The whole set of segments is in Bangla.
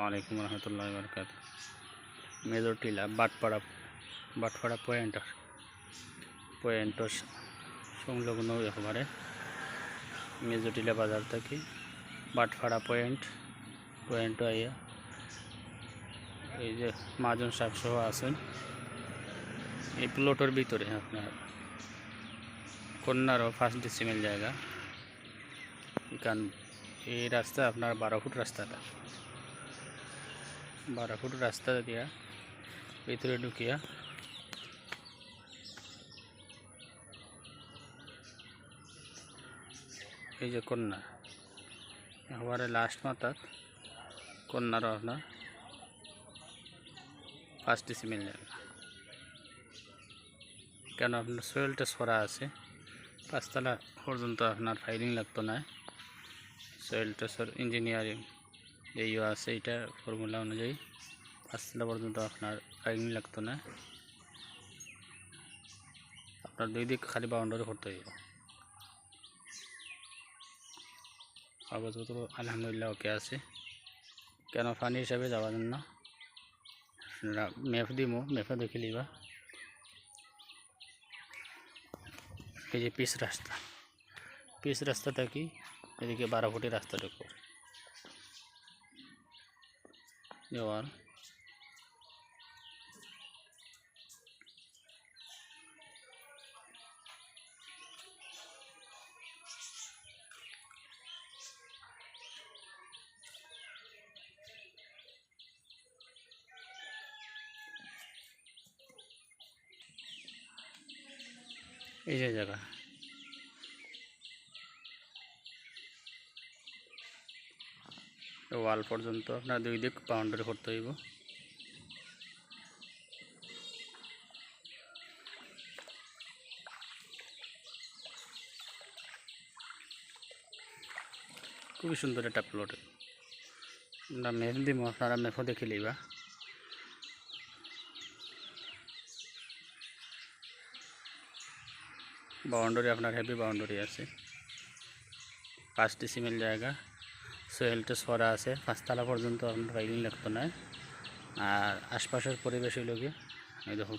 আলাইকুম রহমতুল্লাহ বরকাত। মেজর টিলা বাটপাড়া পয়েন্টর সংলগ্ন একেবারে মেজর টিলা বাজার থেকে বাটপাড়া পয়েন্ট আইয়া এই যে মাজন সাহেব সহ আছেন এই প্লটের ভিতরে আপনার কন্যারও 1 ডিসিমেল জায়গা। কারণ এই রাস্তা আপনার 12 ফুট রাস্তাটা 12 ফুট রাস্তা দিয়া ভিতরে ঢুকিয়া এই যে কন্যা একেবারে লাস্ট মাথাত কন্যারও আপনার 5 ডিসিমেল জায়গা। কেন আপনার সয়েল টেস্ট করা আছে, 5 তলা পর্যন্ত আপনার ফাইলিং লাগতো না। সয়েল টেস্টের ইঞ্জিনিয়ারিং যেইও আছে এটা ফর্মুলা অনুযায়ী 5 তলা পর্যন্ত আপনার ফাইলিং লাগতো না। আপনার 2 দিক খালি বাউন্ডারি করতে হইব। কাগজপত্র আলহামদুলিল্লাহ ওকে আছে। কেন পানি হিসাবে যাওয়ার জন্য ম্যাপ দিমো, ম্যাপে দেখে লিবা। এই যে পিচ রাস্তাটা কি এদিকে 12 ফুটের রাস্তাটা করে দেওয়াল। এই যে জায়গা ওয়াল পর্যন্ত আপনার 2 দিক বাউন্ডারি করতে হইব। খুবই সুন্দর একটা প্লট। আমরা ম্যাপ দিব, আপনারা ম্যাপও দেখে লিবা। বাউন্ডারি আপনার হেভি বাউন্ডারি আছে, 5 ডিসিমেল জায়গা। সয়েল টেস্ট করা আছে, 5 তলা পর্যন্ত আপনার ফাইলিং লাগতো না। আর আশপাশের পরিবেশ হইল গিয়ে এই দেখো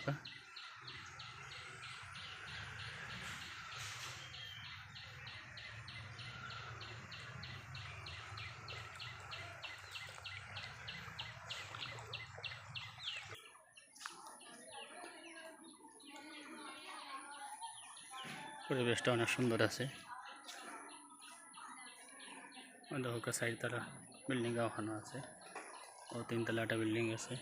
পরিবেশটা অনেক সুন্দর আছে। দেখো 4 তলা বিল্ডিং ওখানে আছে, ও 3 তলা একটা বিল্ডিং আছে।